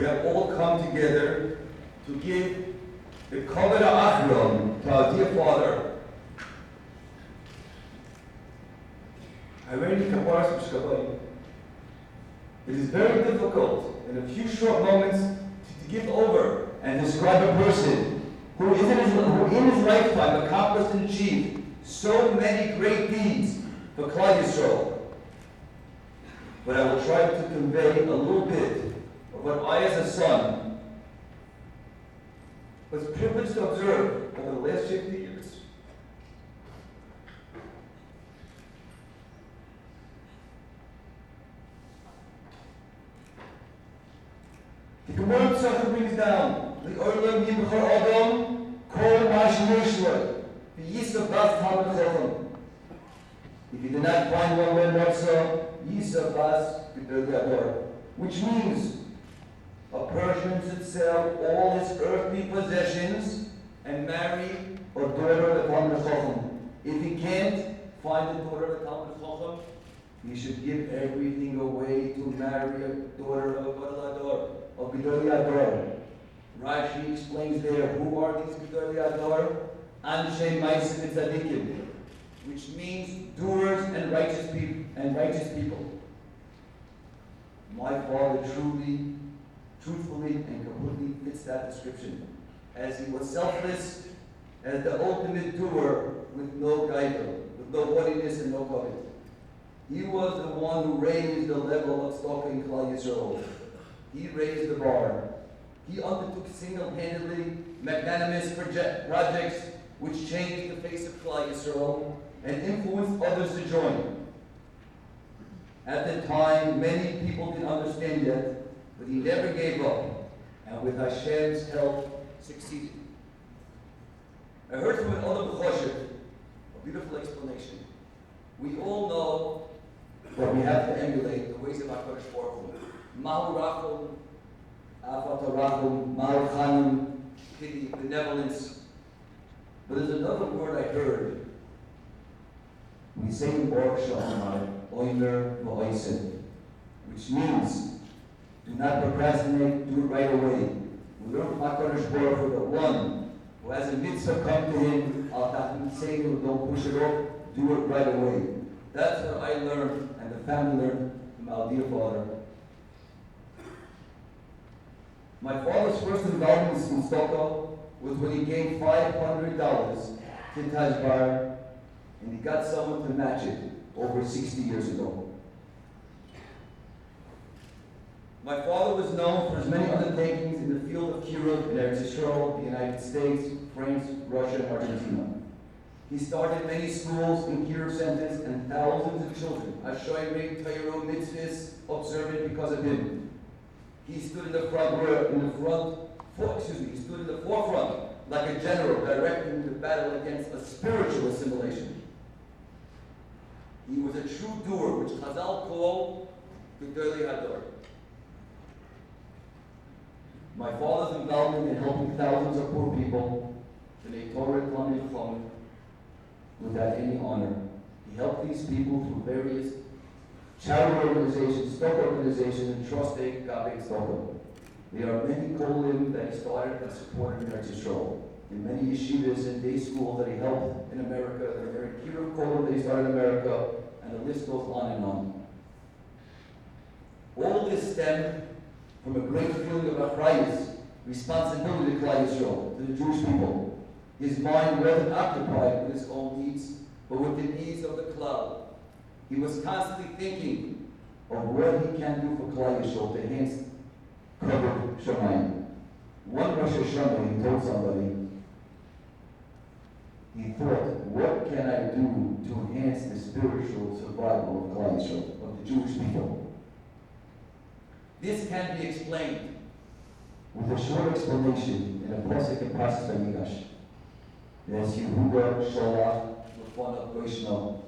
we have all come together to give the Kavod Avrohim to our dear father. It is very difficult in a few short moments to give over and describe a person who in his lifetime accomplished and achieved so many great deeds for Klal Yisrael. But I will try to convey a little bit of what I as a son was privileged to observe over the last 50 years. The Gemara Pesachim brings down the Olam Yimchar Adam Kol Mashmishla the Yisra Bas Talmud Chacham. If you did not find one word Matzah, Yisra Bas Gedolei Ador, which means a Persian should sell all his earthly possessions and marry a daughter of the Talmud Chacham. If he can't find a daughter of the Talmud Chacham, he should give everything away to marry a daughter of a Gedolei Ador. Of Gedolei Ador. Rashi explains there, who are these Gedolei Ador? Anshe Ma'asim Tzadikim, which means doers and righteous people. My father truthfully and completely fits that description, as he was selfless, as the ultimate doer with no gaiva, with no haughtiness and no covet. He was the one who raised the level of tzedakah in Klal Yisrael. He raised the bar. He undertook single-handedly magnanimous projects which changed the face of Klal Yisrael and influenced others to join. At the time, many people didn't understand yet, but he never gave up, and with Hashem's help, succeeded. I heard from an other B'choshev a beautiful explanation. We all know that we have to emulate the ways of HaKadosh Baruch Hu. Mahu Rachum, Afat Rachum, Mahu Chanum, pity, benevolence. But there's another word I heard. We say in Baruch Shalom, Oimer V'Oisen, which means, do not procrastinate, do it right away. We learn from HaKadosh Baruch Hu, the one who has a mitzvah come to him, Al-Tahim Seidu, don't push it off, do it right away. That's what I learned, and the family learned from our dear father. My father's first involvement in tzedakah was when he gave $500 to Tajbar, and he got someone to match it over 60 years ago. My father was known for his many undertakings in the field of Kiruv in Eretz Yisrael, the United States, France, Russia, and Argentina. He started many schools and Kiruv centers, and thousands of children, Hashoyim, Torah, mitzvahs, observant because of him. He stood in the forefront like a general directing the battle against a spiritual assimilation. He was a true doer, which Chazal call Gedolei Ador. My father's involvement in helping thousands of poor people in a Torah Talmid Chacham without any honor. He helped these people through various charity organizations, stock organizations, and trust Gabek Stockholm. There are many kolim that he started and supported in Eretz Yisrael. In many yeshivas and day schools that he helped in America, there are very Kiruv kolim that he started in America, and the list goes on and on. All this stemmed from a great feeling of achrayus, responsibility to Klal Yisrael, to the Jewish people. His mind wasn't occupied with his own needs, but with the needs of the Klal. He was constantly thinking of what he can do for Klal Yisrael to enhance Kavod Shamayim. One Rosh Hashanah, he told somebody, he thought, what can I do to enhance the spiritual survival of Klal Yisrael, of the Jewish people? This can be explained with a short explanation in a pasuk in Parshas Vayigash. There's Yehuda, Sholach, Lefanav, Goishno.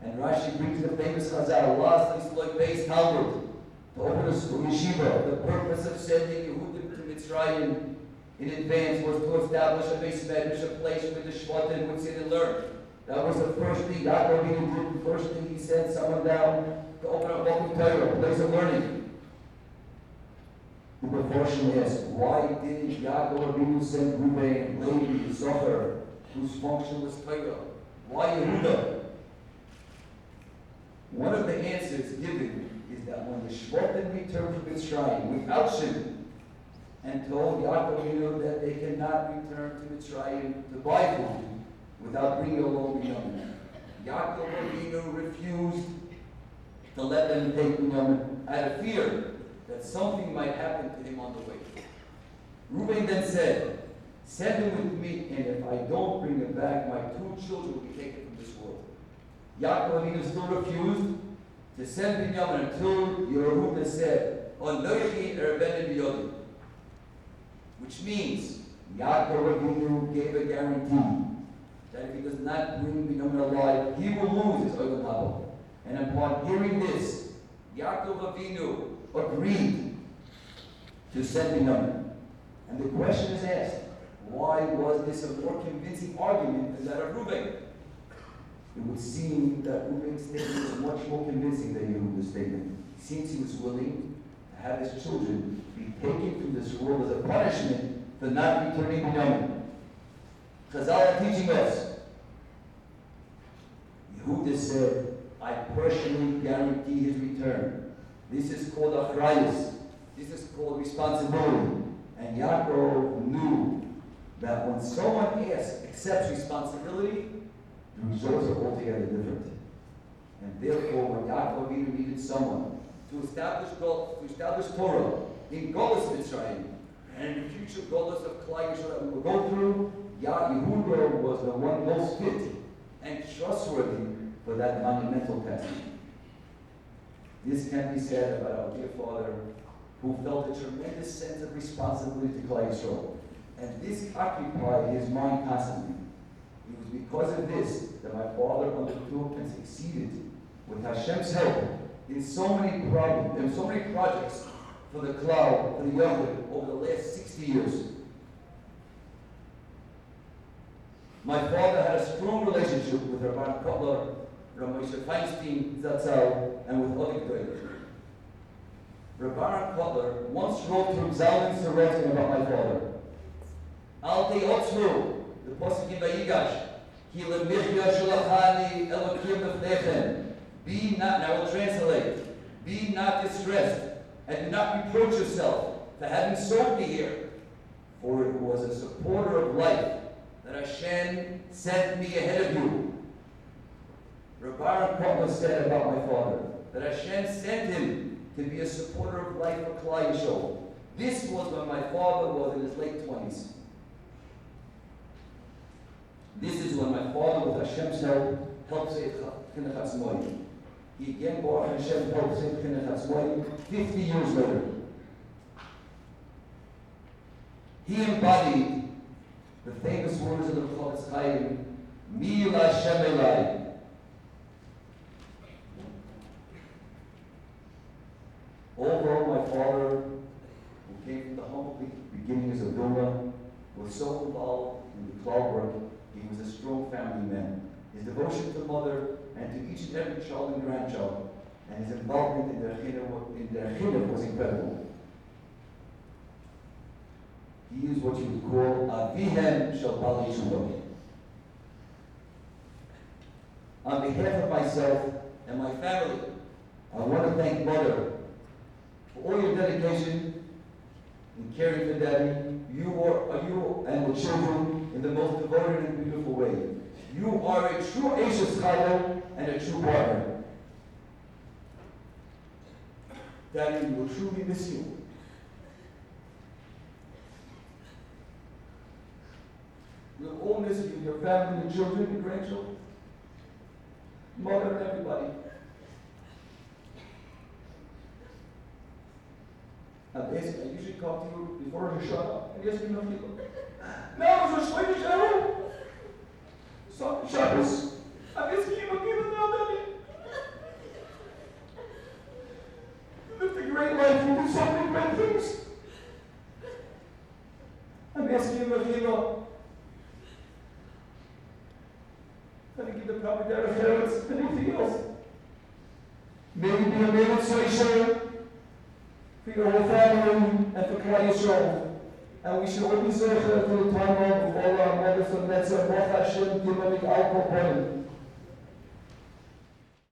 And Rashi brings the famous Chazal, last Isloik Beis Talmud, to open a school yeshiva. The purpose of sending Yehudim to Mitzrayim in advance was to establish a Beis Medrash, a place where the Shvatim would sit and learn. That was the first thing Yaakov did. The first thing he sent someone down to open up Bokum Torah, a place of learning. The Meforshim asked, why did Yaakov Avinu send Reuben, Levi, Zohar, whose function was Torah? Why Yehuda? One of the answers given is that when the Shvatim returned from Mitzrayim without Shem, and told Yaakov Avinu that they cannot return to Mitzrayim to buy food without bringing along Binyamin, Yaakov Avinu refused to let them take Binyamin out of fear that something might happen to him on the way. Reuben then said, send him with me, and if I don't bring him back, my 2 children will be taken from this world. Yaakov Avinu still refused to send Binyamin until Yehuda said, Onochi erben b'yodim, which means Yaakov Avinu gave a guarantee that if he does not bring Binyamin alive, he will lose his Olam Haba. And upon hearing this, Yaakov Avinu agreed to send Binyamin. And the question is asked, why was this a more convincing argument than that of Reuben? It would seem that Reuben's statement was much more convincing than Yehuda's statement, since he was willing to have his children be taken from this world as a punishment for not returning Binyamin. Chazal are teaching us. Yehuda said, I personally guarantee his return. This is called achrayus. This is called responsibility. And Yaakov knew that when someone accepts responsibility, the results are altogether different. And therefore, when Yaakov Avinu needed someone to establish Torah in Golus Mitzrayim and in the future Golus of Klal Yisrael that we will go through, Yehuda was the one most fit and trustworthy for that monumental task. This can be said about our dear father, who felt a tremendous sense of responsibility to Klal Yisrael. And this occupied his mind constantly. It was because of this that my father undertook and succeeded with Hashem's help in so many problems, in so many projects for the Klal, for the Yahweh, over the last 60 years. My father had a strong relationship with Rabban Kotler, Rabbi Moshe Feinstein, Zatzal, and with other Gdolim. Rabban Kotler once wrote through Zalman Sorokin about my father. Al te'otzru, the Pasuk in Vayigash, Ki lemihya shalachani elokim b'fnechem. Be not, and I will translate, be not distressed, and do not reproach yourself for having sown me here, for it was a supporter of life that Hashem sent me ahead of you. Rabban Kotler said about my father that Hashem sent him to be a supporter of life for Klal Yisrael. This was when my father was in his late 20s. This is when my father, with Hashem's help, helped save Chinuch Atzmai. He again, Baruch Hashem, helped save Chinuch Atzmai 50 years later. He embodied the famous words of the Chofetz Chaim, Mi L'Hashem Elai. Although my father, who came from the humble beginnings of Vilna, was so involved in the Klal work, he was a strong family man. His devotion to mother and to each and every child and grandchild, and his involvement in their chinuch was incredible. He is what you would call Avrohim Wolfson. On behalf of myself and my family, I want to thank Mother for all your dedication in caring for Daddy. You and the children in the most devoted and beautiful way. You are a true Ashes Chayil and a true partner. Daddy, we will truly miss you. We'll all miss you, your family, your children, your grandchildren, Mother, and everybody. I usually come to you before you shut up and ask you nothing. Now, so Shlomo Sharon. So, Shabbos. I'm asking you again now, Daddy. You lived a great life. You did so many great things. I'm asking you again. Can I give the proper directions? Anything else? Maybe be a man of Soisha. for your whole family, and for Klal Yisrael. And we should all be so to the time of all our mothers of Netzah, Baruch Hashem, Gimel Mik'al Kol Ponim.